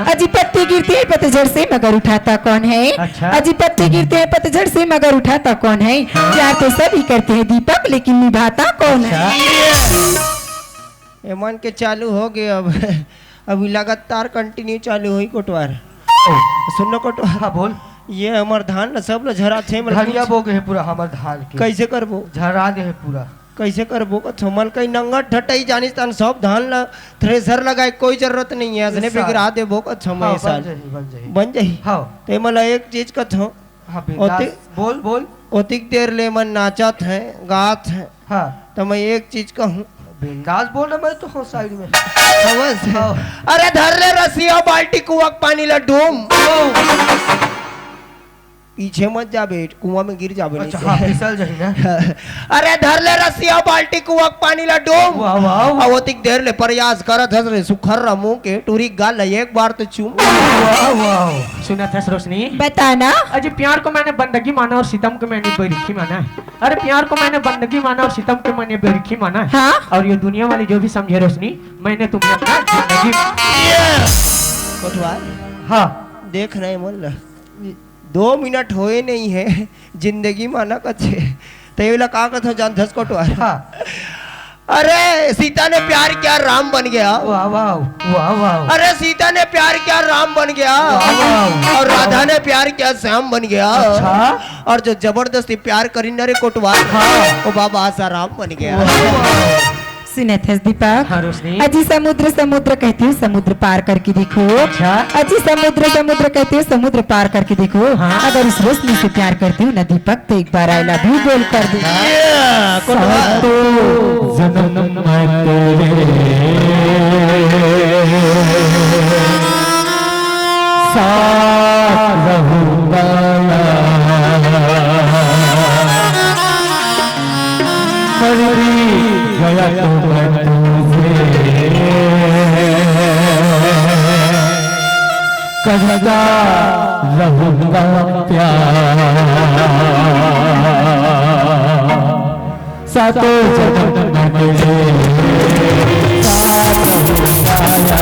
अजी पत्ते गिरते हैं पतझड़ से मगर उठाता कौन है। अच्छा। अजी पत्ते गिरते हैं पतझड़ से मगर उठाता कौन है। प्यार तो सभी करते हैं दीपक लेकिन निभाता कौन है। ये मान के चालू हो गया अब अभी लगातार कंटिन्यू चालू हुई कोटवार। सुनो कोटवार। हाँ बोल। ये हमार धान न सब ल झरा थे धनिया बो के है पूरा हमार धान के। कैसे करबो झरा दे है पूरा। कैसे करबो कमल कई नंगा ठटई जानिस तन सब धान ल थ्रेसर लगाए कोई जरूरत नहीं है असने बिगड़ा देबो क समय साल बन जाई। हां ते मला एक चीज कथो। हां बोल बोल। ओतिक देर ले मन नाचत है गात है। हां तो मैं एक चीज कहूं। बिंदास बोल रहा मैं तो हूँ साइड में। अरे धर ले रसिया बाल्टी कुआं पानी ला डूम। पीछे मत जा बेट कुआं में गिर जाबे। अच्छा हाँ फिसल जाही ना। अरे धर ले रसिया बाल्टी कुआं पानी ला डूम। वाह वाह। अवतिक देर ले प्रयास करत हस रे सुखर रमू के टूरी गाल एक बार तो चूम। वाह वाह। सुना था रोशनी। बताना। अजी प्यार को मैंने बंदगी माना और सितम को मैंने बेरुखी माना है। अरे प्यार को मैंने बंदगी माना और सितम को मैंने बेरुखी माना है। हाँ? और ये दुनिया वाली जो भी समझे रोशनी मैंने तुम्हें अपना जिंदगी। हाँ देख रहे मोल 2 मिनट होए नहीं है जिंदगी माना कछे तो ये का कथो जान धस कोटवार। हाँ। अरे सीता ने प्यार किया राम बन गया। वाह वाह वाह वाह। अरे सीता ने प्यार किया राम बन गया। वाह। और राधा ने प्यार किया श्याम बन गया। अच्छा। और जो जबरदस्ती प्यार करी न रे कोटवार। हाँ। वो बाबा आसाराम बन गया। सुनत है दीपक। हाँ रोशनी। अजी समुद्र समुद्र कहती हूँ समुद्र पार करके देखो। अच्छा। अजी समुद्र समुद्र कहती हूँ समुद्र पार करके देखो। हाँ। अगर इस रोशनी से प्यार करती हूँ ना दीपक तो एक बार आई लव यू बोल कर दे। गया तो मैं तुझे करता रहूंगा प्यार सातों जन्म में तेरे साथ रहूंगा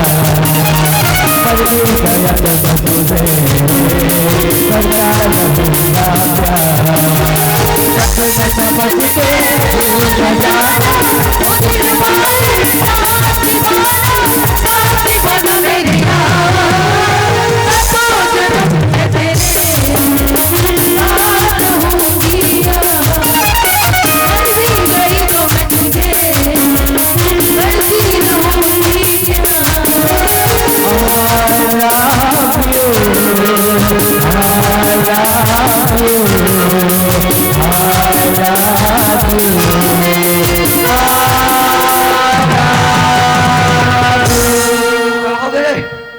पर गया तो मैं तुझे करता रहूंगा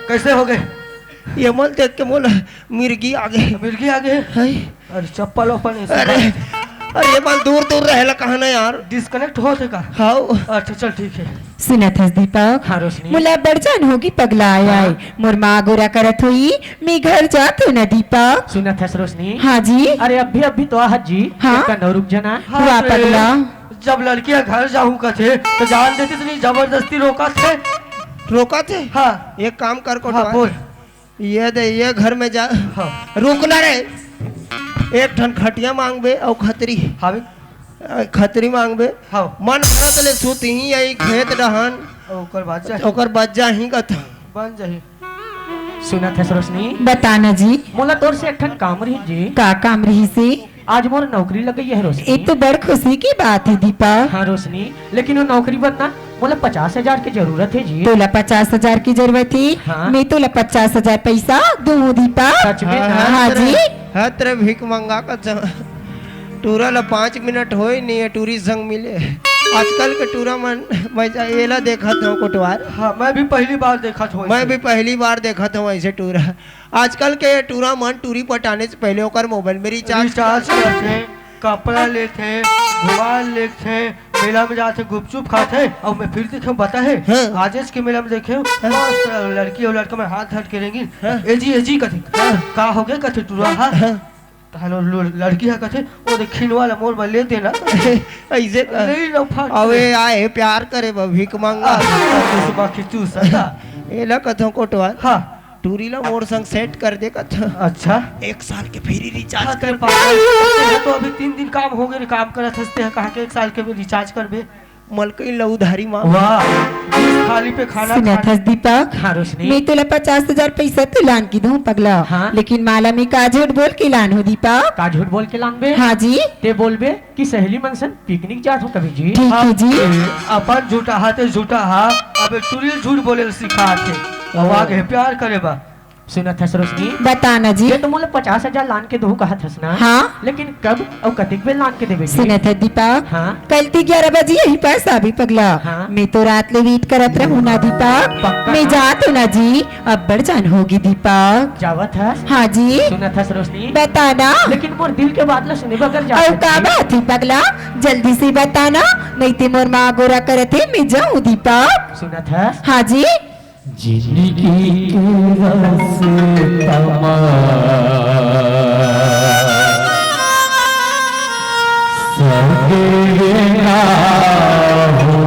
कैसे हो गए? ये मल देख के बोला मिर्गी आ गई। मिर्गी आ गए? अरे चप्पल ओपन। अरे अरे ये मल दूर दूर रहेला कहाँ ना यार डिस्कनेक्ट होते का। हाँ अच्छा चल ठीक है। सुनत है दीपक। हाँ रोशनी। मुला बड़जान होगी पगला आया मोर माँ गोरा करत हुई मैं घर जातो ना दीपक। सुना था रोशनी। हाँ जी। अरे अभी तो आहत जी। हाँ? का रुक जाना। हुआ पगला। जब लड़कियां घर जाऊँ का थे तो जान देती तो नहीं जबरदस्ती रोका थे। रोका थे? हाँ। एक काम कर को हाँ, बोल। ये दे ये घर में जा। हाँ। रुकना रे एक ठन खटिया मांगबे और खतरी। हाँ खतरी मांगबे। हाँ। मन भरत ले सुत ही आई खेत रहन ओकर बच्चा ही कथा बन जाही। सुना था रोशनी। बताना जी। मोला तोर से एक ठन काम रही जी। का काम रही से? आज मोर नौकरी लग गई है रोशनी। ये तो बड़ खुशी की बात है दीपक। हाँ रोशनी लेकिन वो नौकरी बदना मोला 50,000 की जरूरत है जी। तोला 50,000 की जरूरत है। हाँ? मैं तोला 50,000 पैसा दूँ दीपक। सच में? हाँ जी। है तेरे भीख मंगा का टूरा ला 5 मिनट हो ही नहीं है टूरी संग मिले। आजकल के टूरा मन वैसा एला देखा था कोटवार। हाँ मैं भी पहली बार देखा था। मैं भी पहली बार देखा था ऐसे टूरा। आजकल के टूरा मन टूरी पटाने से पहले होकर मोबाइल में रिचार्ज करते कपड़ा लेते घुमा लेते मेला में जाते गुपचुप खाते और मैं फिर देखे बता है। हाँ। आज के मेला में देखे लड़की और लड़का में हाथ हाथ करेंगी। एजी कथे का हो गया कथे टूरा। हाँ लड़की है कथे वो देखिन वाला मोर में ले देना ऐसे अवे आए प्यार करे भीख मांगा बाकी तू सदा एला कथो कोटवार। हाँ टूरी ला मोर संग सेट कर दे का था। अच्छा 1 साल के फ्री रिचार्ज कर कर पाए तो अभी 3 दिन काम हो गए काम करत हंसते हैं कहा के 1 साल के भी रिचार्ज करबे। मलकई ला उधारी मांग। वाह इस थाली पे खाना सुनत हस दीपक हाँ रोशनी मैं तुला 50,000 पैसा तो लान की दूं पगला हाँ? लेकिन माला में का झूठ बोल के लान हो दीपक। का झूठ बोल के लानबे हाँ जी ते बोलबे कि सहेली मन सन पिकनिक जात हो कभी जी। ठीक है जी। अपन झूठा हाथे झूठा हा अबे टूरी झूठ बोले सिखा के अब आगे प्यार करे बा। सुनत हस रोशनी बताना जी। ये तो मोले 50,000 लान के दो कहा थस ना। हाँ? लेकिन कब और कतिक बेल लान के देबे जी। सुनत है दीपक हाँ? कल ती 11 बजे यही पैसा भी पगला हाँ? मैं तो रात ले वेट करत रहूं ना दीपक। पक्का मैं ना? जात हूं ना जी अब बड़ जान होगी दीपक। जावत हस हाँ जी सुनत हस रोशनी बताना लेकिन मोर दिल के बात ला सुने बगैर और का जात बात है पगला जल्दी से बताना नहीं तो मोर माँ गोरा करत है मैं जाऊं दीपक। सुनत हस हाँ जी जिंदगी की रस तमा सगे ना हो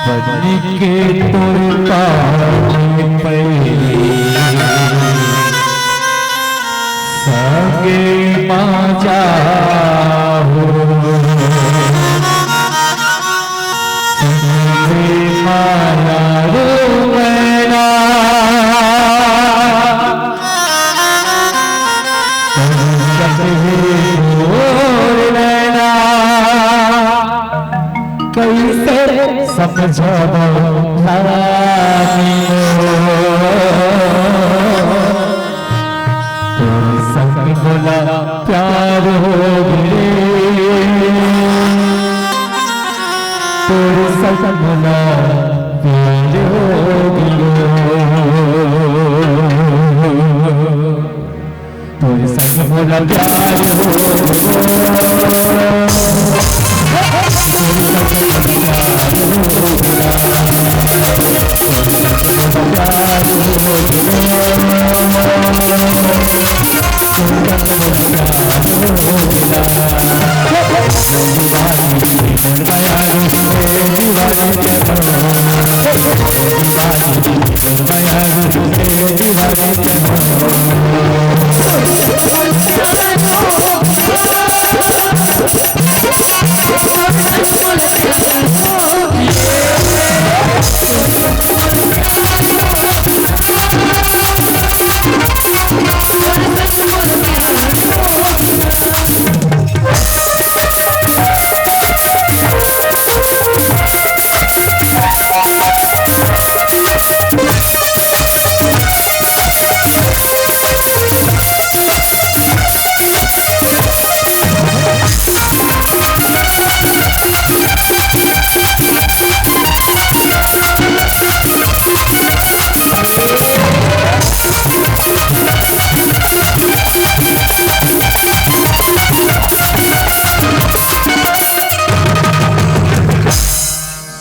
बनी के तुरता पे सगे माजा समझो संग बोला प्यार हो तेरे संग बोला प्यार हो तेरे संग बोला प्यार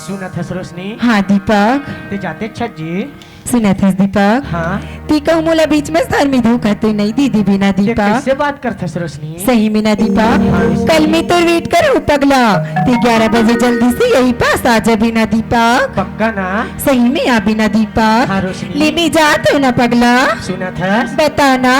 सुनत हस रोशनी हाँ दीपक ते जाते छत जी। सुनत है दीपक हाँ ती कहूँ मोला बीच में सर में धोखा तो नहीं दीदी बिना ते दीपक। कैसे बात करत हस रोशनी सही में ना दीपक कल मैं तो वेट करूँ पगला ती 11 बजे जल्दी से यही पास आ जा बिना दीपक। पक्का ना। सही में आ बिना दीपक हाँ रोशनी ले मैं जात हूँ ना पगला सुनत हस बताना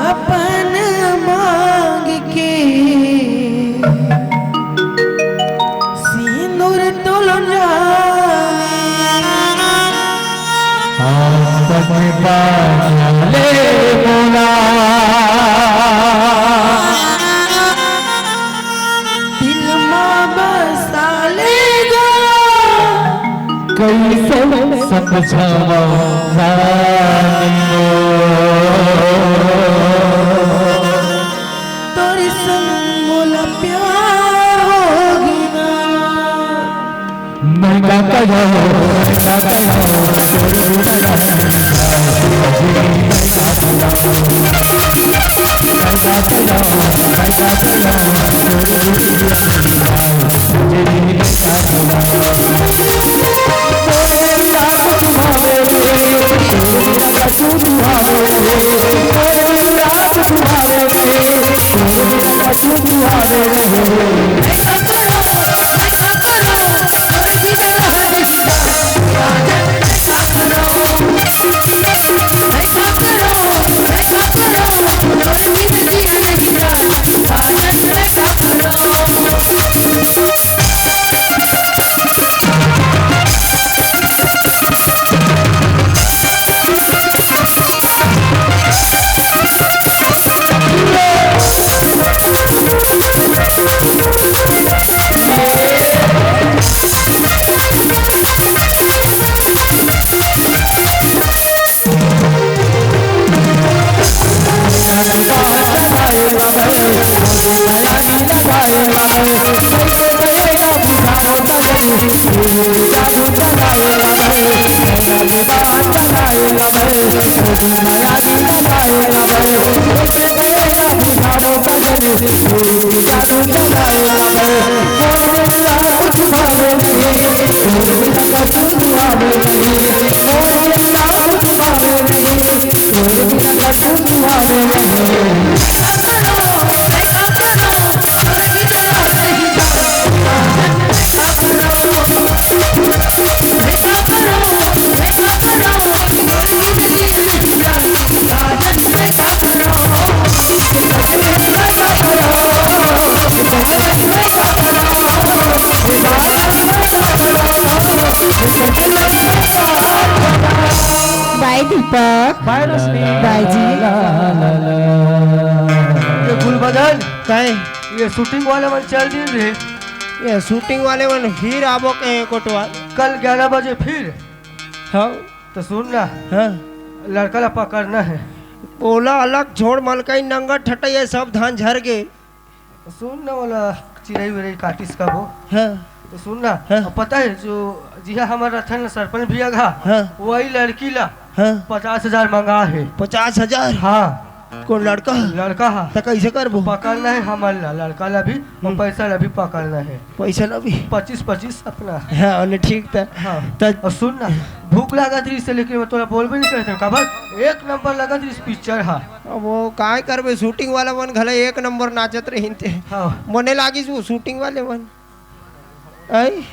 अपन मांग के सिंदूर तोलो दिल में बसा लेगा कैसे समझावा तोरी संग मोला प्यार होगी ना। मैं का कहो तोरे नया दिन लगाए लगे उसे गए ना बुझाओ कदर तू जादू चलाए लगे मोरा कुछ भावे नहीं तोरे बिना कछु आवे नहीं मोरा कुछ भावे नहीं तोरे बिना कछु आवे नहीं बाय दीपक। बाय रोशनी। बाय जी। ये गुलबदन कहे ये शूटिंग वाले मन चल दिन रे ये शूटिंग वाले मन फिर आबो कहे कोटवार। कल 11 बजे फिर। हाँ तो सुन ना हाँ लड़का ला पकड़ना है। बोला अलग छोड़ मलकई नंगा ठटैया सब धान झर गए। सुन ना वाला चिड़ई विड़ई काटिस का वो। हाँ तो सुन ना हाँ। अब पता है जो जी हाँ हमारा रथन सरपंच भी आगा हाँ वही लड़की ला हाँ 50,000 मंगा है। 50,000 हाँ कौन लड़का लड़का हाँ तो कैसे करबो पकड़ना है हमारे ला लड़का ला भी और पैसा ला भी पकड़ना है। पैसा ना भी 25-25 अपना। हाँ उन्हें ठीक था हाँ तो और सुन ना भूख लगा थी इससे लेकिन मैं तोरा बोल भी नहीं करता खबर एक नंबर लगा थी इस पिक्चर। हाँ अब वो काय करबे शूटिंग वाला वन घले एक नंबर नाचत रहिनते हाँ मने लागी वो शूटिंग वाले वन आई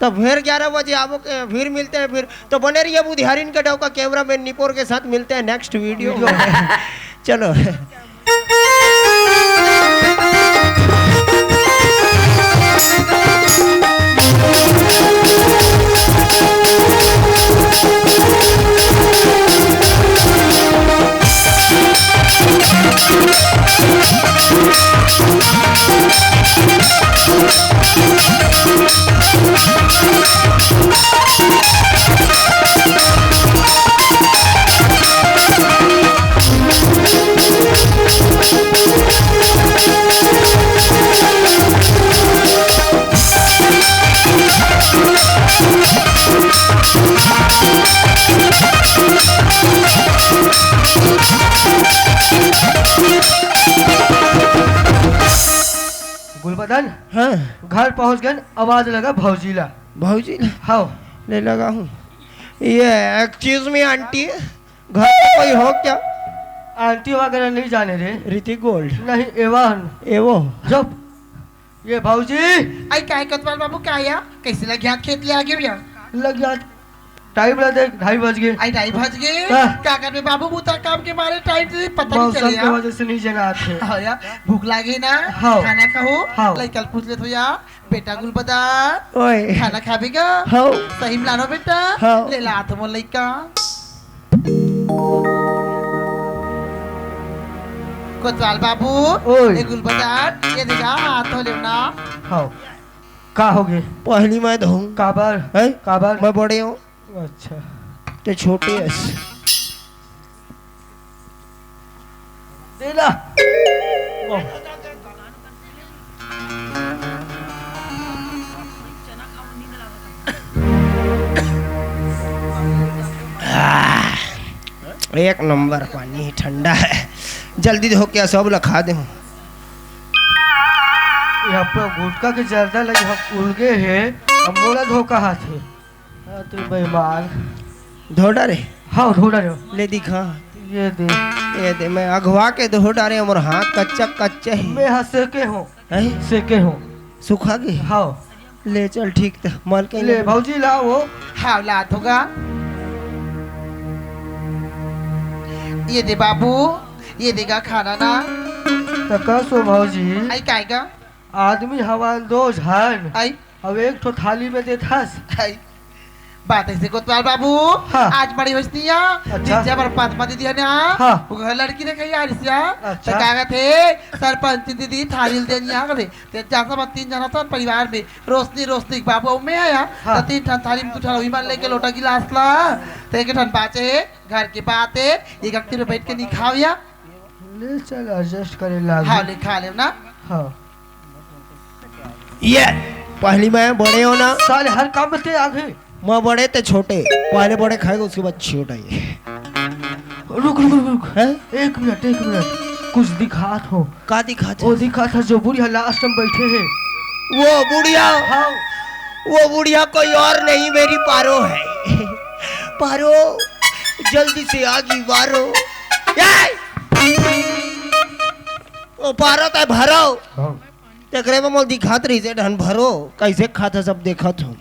तो फिर 11 बजे आवो के फिर मिलते हैं फिर तो बने रहिए बुधियारिन के डाव का कैमरा मैन निपोर के साथ मिलते हैं नेक्स्ट वीडियो में। चलो गुलबदन हाँ घर पहुंच गए आवाज लगा भौजीला। भाजी हाँ ले लगा हूँ ये एक्सक्यूज मी आंटी घर पे कोई हो क्या आंटी वगैरह नहीं जाने रे। ऋतिक गोल्ड नहीं एवन एवो जब ये भौजी आई काय कतवाल बाबू काय या कैसे लग गया खेत ले आगे भैया लग गया टाइम लगा देख 2:30 बज गए। आई ढाई बज गए हाँ। क्या करबे बाबू बूता काम के मारे टाइम से पता नहीं मौसम चले की यार। वजह से नहीं जना थे। हाँ यार भूख लागे ना हाँ। खाना खाओ हाँ। लइकल पूछ ले तो यार बेटा गुलबदार ओए खाना खाबेगा हाँ सही मिलानो बेटा हाँ। ले ला तो मोर लइका कोतवाल बाबू ओए। ए गुलबदार ये देखा हाथ हो लेना हाँ का हो गए पहली मैं धोऊं काबर है काबर मैं बड़े हूँ अच्छा ते छोटे हैं देना एक नंबर पानी ठंडा है जल्दी धो क्या सब लखा दे यहाँ पर गुटका के जर्दा लगे हम उलगे है अब मोला धोखा हाथ है। हाँ, तू बेईमान। धो डारे हाँ ढूंढ रहे हो ले दिखा ये दे ये दे मैं अगवा के धो डारे हमर हाथ कच्चा कच्चा है मैं हाँ सेके हूँ हैं? सेके हूँ। सुखा गए हाँ ले चल ठीक था मल के ले भौजी लाओ वो हाँ लात होगा ये दे बाबू ये देगा खाना ना तो कसो भौजी आई काय का आदमी हवान दो झन आई अब एक तो थाली में देथस आई बात ऐसे कोतवाल बाबू हाँ। आज बड़ी होती है अच्छा। जिज्जा पर पात्मा दीदी है ना हाँ। वो घर लड़की ने कही यार इसया अच्छा। तो कहा थे सरपंच दीदी थाली देनी आ गए ते जैसा बस 3 जना था परिवार में रोशनी रोशनी बाबू में आया हाँ। तो 3 ठन थाली में तुठा वही मान लेके लोटा गिलास ला तो एक ठन बाचे घर की बात है एक अक्ति में बैठ के नहीं खाविया ले चल एडजस्ट करे लाग हाँ ले खा ले ना हाँ ये पहली मैं बड़े हो ना साले हर काम में ते आगे मैं बड़े ते छोटे पहले बड़े खाएगा उसके बाद छोटा ये रुक रुक रुक रुक हैं? एक मिनट कुछ दिखात हो। का दिखाते वो दिखा था जो बुढ़िया लास्ट में बैठे हैं। वो बुढ़िया हाँ वो बुढ़िया कोई और नहीं मेरी पारो है। पारो जल्दी से आगी बारो। ओ पारो तय भरो तकरे में मोल दिखात रही से ढन भरो कैसे खाता सब देखत हो।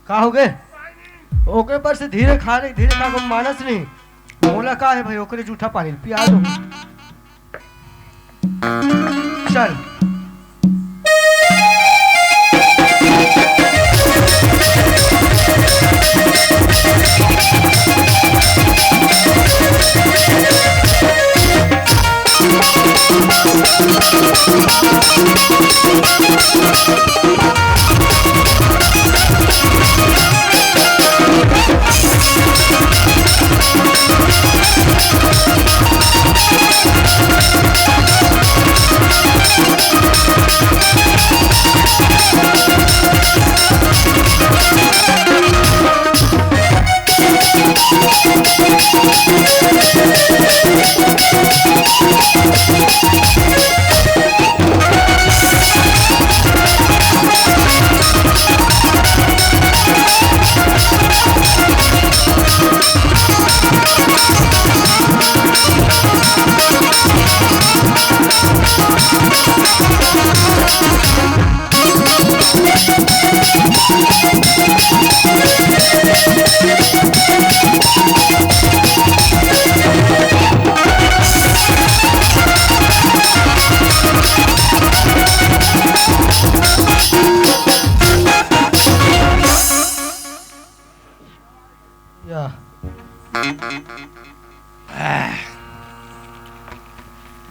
का हो गए ओके पर से धीरे खा को मानस नहीं बोला का है भाई ओकरे जूठा पानी पिया दो। चल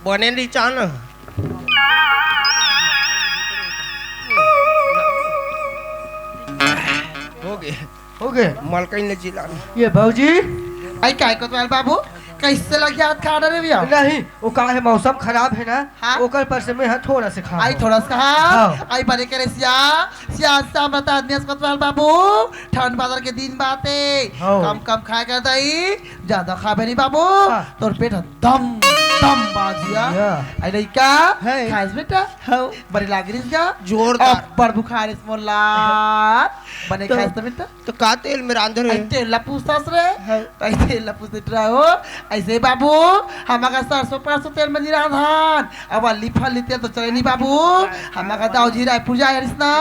बने चान हो गए मलकई ने जिला ये भाजी आई काय कोतवाल बाबू कैसे लग याद खा रहे भैया नहीं वो का है मौसम खराब है ना हाँ? ओकर पर से मैं थोड़ा से खा आई थोड़ा सा हाँ। आई बने करे सिया बता आदमी कोतवाल बाबू ठंड बाजार के दिन बाते हाँ। कम कम खाया कर दई ज्यादा खाबे नहीं बाबू हाँ। तोर पेट दम दम बाजिया Yeah. आई लइका है। खाइस बेटा हाँ बड़ी लागरिस का जोरदार बड़ बुखार इस मोला बने तो- खाइस तो बेटा तो का तेल में रांधे आई रहे तेल पूछतास रे हाँ। आई तेल पूछते रहो ऐसे बाबू हमारा सरसों परसों तेल में निरा धान अब लिफा तेल तो चले नहीं बाबू हमारा दाऊ जी रायपुर जा हरिस ना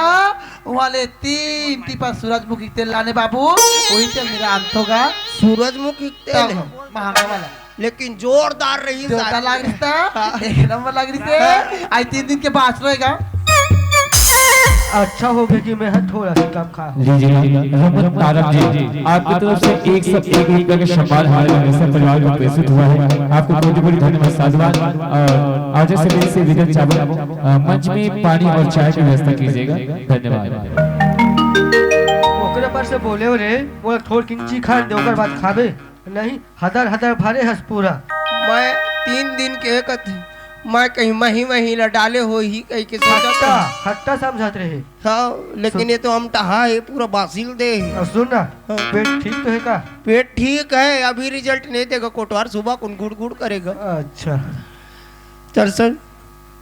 वाले 3 टीपा सूरजमुखी तेल लाने बाबू वही तेल मेरा अंत होगा सूरजमुखी तेल है महंगा वाला लेकिन जोरदार रही जोरदार सारी। लाग रही एक नंबर लाग रही आई 3 दिन के बाद रहेगा अच्छा हो गया कि मैं थोड़ा सा कम खा हूँ। जी जी रहमत तारक जी आपकी तरफ से एक रुपये का सम्मान हमारे हमेशा परिवार को प्रेषित हुआ है। आपको कोटि कोटि धन्यवाद साधुवाद। और आज से मेरे से विजय चावल मंच में पानी और चाय की व्यवस्था कीजिएगा। धन्यवाद। ओकरे पर से बोले हो रे वो थोड़ किंची खा दे ओकर बाद खाबे नहीं हदर हदर भरे हस पूरा। मैं 3 दिन के कथे मैं कहीं मही ला डाले हो ही कहीं के खट्टा सोचा खट्टा समझत रहे। हाँ लेकिन ये तो हम टहा है पूरा बासिल दे और सुन ना पेट ठीक तो है का? पेट ठीक है अभी रिजल्ट नहीं देगा कोटवार सुबह कौन गुड़ गुड़ करेगा। अच्छा चल सर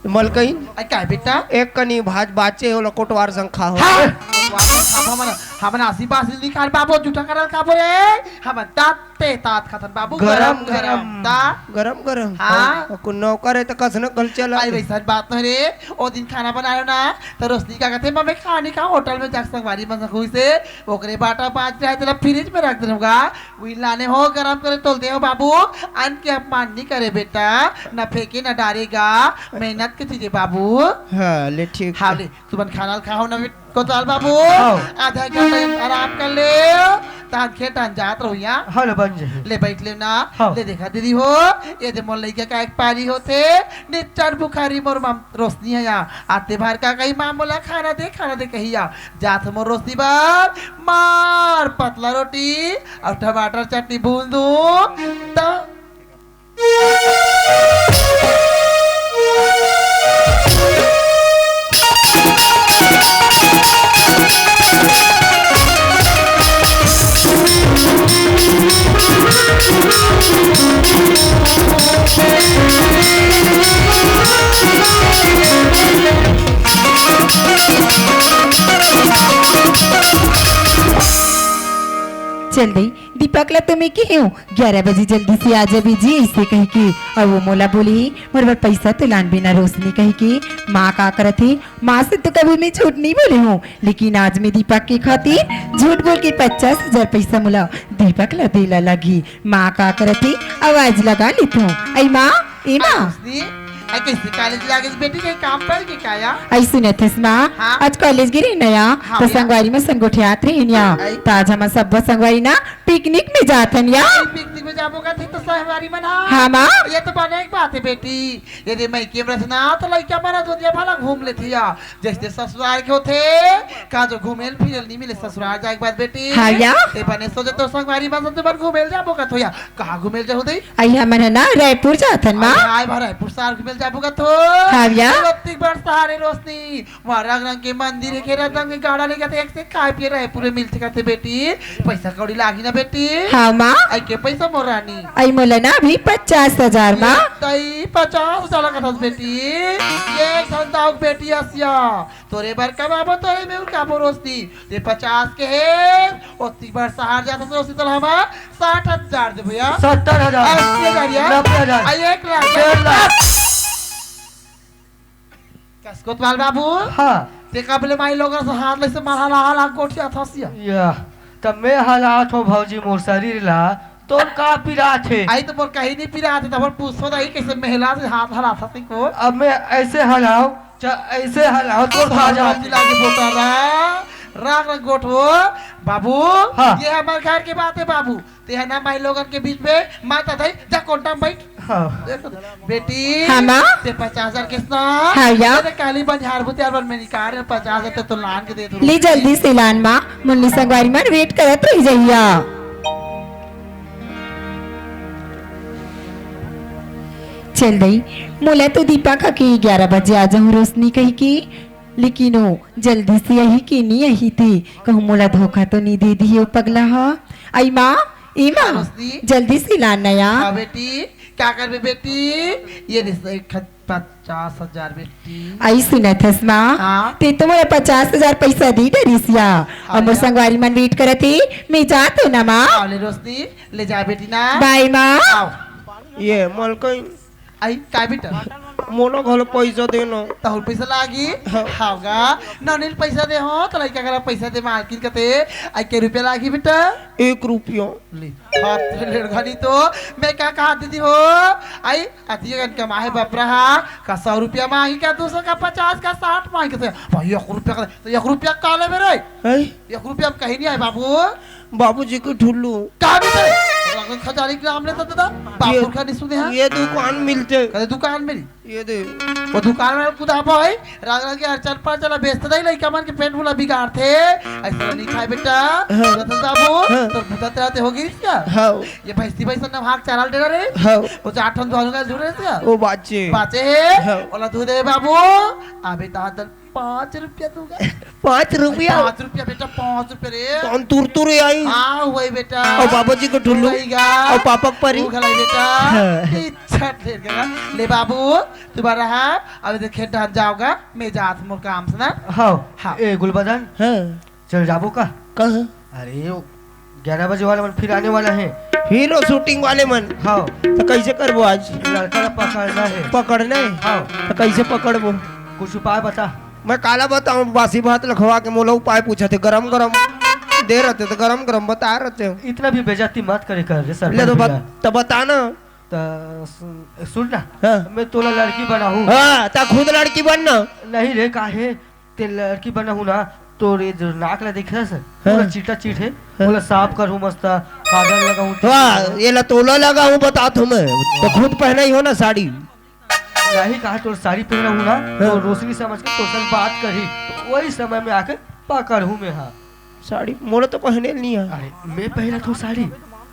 मलकई आई क्या बेटा एक कनी भाज बाचे हो कोटवार संग खा हो हमन आसी बासी निकाल बाबू जूठा करल का बोले हमन ताते तात खतन बाबू गरम गरम ता गरम गरम हाँ। कुछ नौकर है तो कसना कल चला आई वैसा बात नहीं रे ओ दिन खाना बनायो ना तो रोशनी का कहते मम्मी खाने का होटल में जाके संगवारी मन खुई से ओकरे बाटा पाँच रहे तेरा फ्रिज में रख देगा वही लाने हो गरम करे तोल दे हो बाबू अन के अपमान नहीं करे बेटा ना फेंके ना डालेगा मेहनत की चीजें बाबू हाँ ले ठीक हाँ ले तुमन खाना खाओ ना कोतवाल बाबू हाँ। आधा घंटा आराम कर ले तान खेतान जात रहो यहाँ हल बन जाए। ले बैठ ले ना हाँ। ले देखा दीदी हो ये दे मोल लइका का एक पारी होते निच्चर बुखारी मोर माम रोशनी है यहाँ आते भर का कहीं माम बोला खाना दे कहिया जात मोर रोशनी बार मार पतला रोटी और टमाटर चटनी भून दू तो चल गई दीपक ला तुम्हें की हूँ 11 बजे जल्दी से आ जा जी इसे कही की और वो मोला बोली मोर पर पैसा तो लान बिना रोशनी कही की माँ का करत थी माँ से तो कभी मैं झूठ नहीं बोली हूँ लेकिन आज मैं दीपक की खातिर झूठ बोल के 50,000 पैसा मुला दीपक ला दिला लगी माँ का करत थी आवाज लगा ली तू आई माँ ए माँ रोशनी आई कैसे कॉलेज जाके बेटी के काम पर के काया ऐसी न थी माँ हाँ। आज कॉलेज गिरी नया हाँ तो भैया। संगवारी में संगोठियात रही आई। ताज हम सब संगवारी ना पिकनिक में जातन या पिकनिक में जाबोगा थे तो सहवारी मना हाँ माँ ये तो बने एक बात है बेटी यदि मैं कैमरा से ना तो लड़का मारा दुनिया भला घूम लेती या जैसे ससुराल के होते का जो घूमेल फिरल नहीं मिले ससुराल जाए के बाद बेटी हाँ या। ते बने सोचे तो संगवारी में तो बन घूमेल जाबोगा तो या कहाँ घूमेल जाओ दे आई हमन ना रायपुर जातन माँ आए भरा पुरसार घूमेल जाबोगा तो हाँ या। रत्तिक बड़ सहारे रोशनी वहाँ रंग रंग के मंदिर है खेरा रंग के गाड़ा लेके एक से खाए पिए रहे पूरे मिलते करते बेटी पैसा कौड़ी लागी ना बेटी हाँ माँ आई के पैसा मोरानी आई मोला ना अभी 50,000 माँ तई 50,000 का था बेटी ये संताव बेटी आसिया तोरे बार का बाबा तोरे में उनका रोशनी ते 50 के है ओती बार सहार जाता तो रोशनी तो हमा 60,000 दे भैया 70,000 80,000 या 90,000 आई 1 लाख 1.5 लाख। कसकोतवाल बाबू हाँ ते काबले माई लोगन से हाथ ले से मारा ला कोठिया थसिया या तब मैं हालात हो भौजी मोर शरीर ला तो का पिरा थे आई तो मोर कहीं नहीं पिरा थे तब पूछो नहीं कैसे महिला से हाथ हला था को अब मैं ऐसे हलाओ ऐसे हलाओ तो खा जाती लागे बोटा राग रंग गोठो बाबू हाँ। ये हमारे घर की बात है बाबू ते है ना माई लोगन के बीच में माता थई जा कोंटा में बैठ हाँ देखो बेटी हाँ माँ। ते 50,000 किसना हाँ या। तेरे काली बंजार बुतियार बन में निकाल 50,000 तो लान के दे दो ली जल्दी से लान माँ मुन्नी संगवारी में वेट करत रही जइया चल गई मोला तो दीपक की 11 बजे आ जाऊँ रोशनी कही की लेकिन वो जल्दी से यही की नहीं यही थी कहूँ मोला धोखा तो नहीं दे दी हो पगला हा आई माँ इमा रोशनी जल्दी से ला नया हाँ बेटी क्या कर बे बेटी ये 50,000 बेटी आई सुनत हस माँ हाँ। ते तो मोला 50,000 पैसा दी डरिसिया और मोर संगवारी मन वेट करत ही मैं जात हूँ ना माँ आओ ले रोशनी ले जा बेटी ना बाय माँ आओ ये मलकई आई काय बेटा मोनो घलो पैसा देनो तहुल पैसा लागी हावगा ननिल पैसा दे हो तो लइका करा पैसा दे मार्किन कते आई के रुपया लागी बेटा 1 रुपया ले हाथ ले घनी तो मैं क्या कहा दीदी हो आई अति गन कमा है बाप रहा का 100 रुपया मांगी का 200 का 50 का 60 मांगी के भाई 1 रुपया का तो 1 रुपया का ले मेरे है 1 रुपया कहीं नहीं आए बाबू बाबूजी को ठुल्लू का भी तेरे लगन खजारी ग्राम ले दादा बाबू का नहीं सुने हां ये दुकान मिलते कदे दुकान मेरी ये दे वो दुकान में कुदा भाई राग के हर चल पर चला बेचते नहीं लइका मन के पेट फूला बिगाड़ थे ऐसा नहीं खाए बेटा रतन बाबू तो बुता रहते होगी इसका हाँ ये भैंसी भैंसा ना भाग चाराल दे रे हाँ वो चाठन दोनों का जुड़े थे ओ बाचे बाचे है हाँ। ओला दूध दे बाबू अबे दादल 5 रुपया दूंगा 5 रुपया 5 रुपया बेटा 5 रुपया रे कौन तुर आई हाँ वही बेटा और बाबूजी को ठुल्लू और पापा परी वो खलाई बेटा हाँ। इच्छा ढेर का ले बाबू तुम्हारा है अभी तो खेत डाल जाओगा मैं जात मोर काम से ना हाँ हाँ। ए गुलबदन हाँ चल जाबो का कह अरे वो 11 बजे वाला मन फिर आने वाला है फिर वो शूटिंग वाले मन हाँ तो कैसे करबो आज लड़का का पकड़ना है पकड़ना है हाँ तो कैसे पकड़बो कुछ उपाय बता मैं काला बताऊं बासी भात लखवा के मोला उपाय पूछा थे गरम गरम दे रहते तो गरम गरम बता रहते हो इतना भी बेइज्जती मत करे कर रे सर ले तो बता ना सुन ना हाँ मैं तोला लड़की बना हूँ हाँ ता खुद लड़की बनना नहीं रे काहे ते लड़की बना हूँ ना तो रे जो नाक ला देख रहा सर पूरा चीटा चीट है बोला साफ करूँ मस्त काजल लगाऊँ वाह ये ला तोला लगा हूँ बता तुम्हें तो खुद पहना ही हो ना साड़ी नहीं कहा तो साड़ी पहना हूँ ना तो रोशनी समझ के तो बात करी तो वही समय में आके पकड़ हूँ मैं हाँ साड़ी मोला तो पहने नहीं है अरे मैं पहना था साड़ी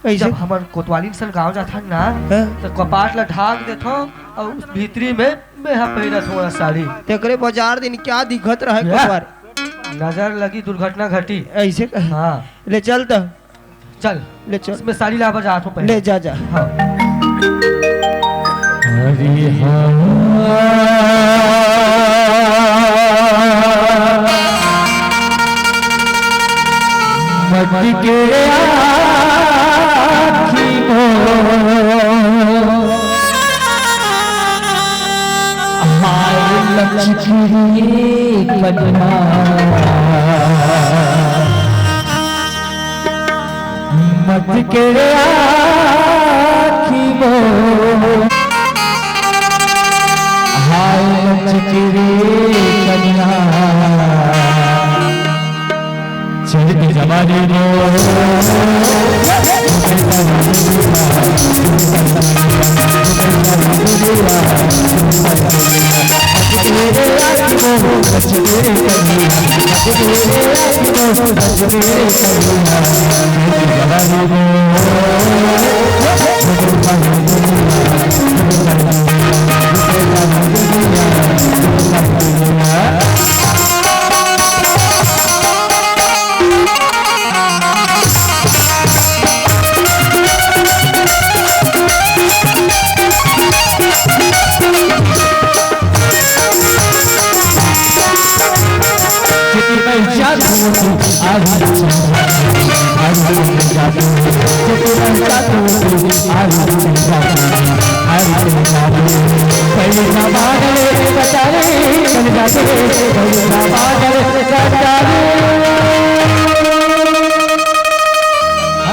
कैसे जब हमार कोतवाली सन गाँव जाता ना हाँ? तो कपाट ला ढाक देता और उस भीतरी में मैं हाँ पहना थोड़ा साड़ी तेरे बाजार दिन क्या दिखत रहा है या। बार नजर लगी दुर्घटना घटी ऐसे कहे हाँ ले चल तो चल ले चल इसमें साड़ी लावा जाता हूँ ले जा जा हाँ मत के आँखी हाय लचकी बदना मत के आँखी हाय लचकी बदना चढ़ती जमाने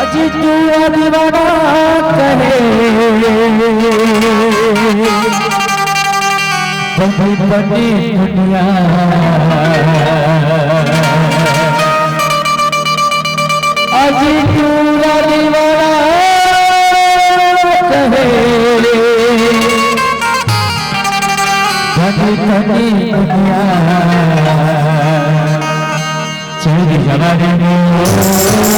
अजी तू दीवाना करे बनी दुनिया अजी तू दीवाना करे बनी दुनिया चढ़ी जमाने में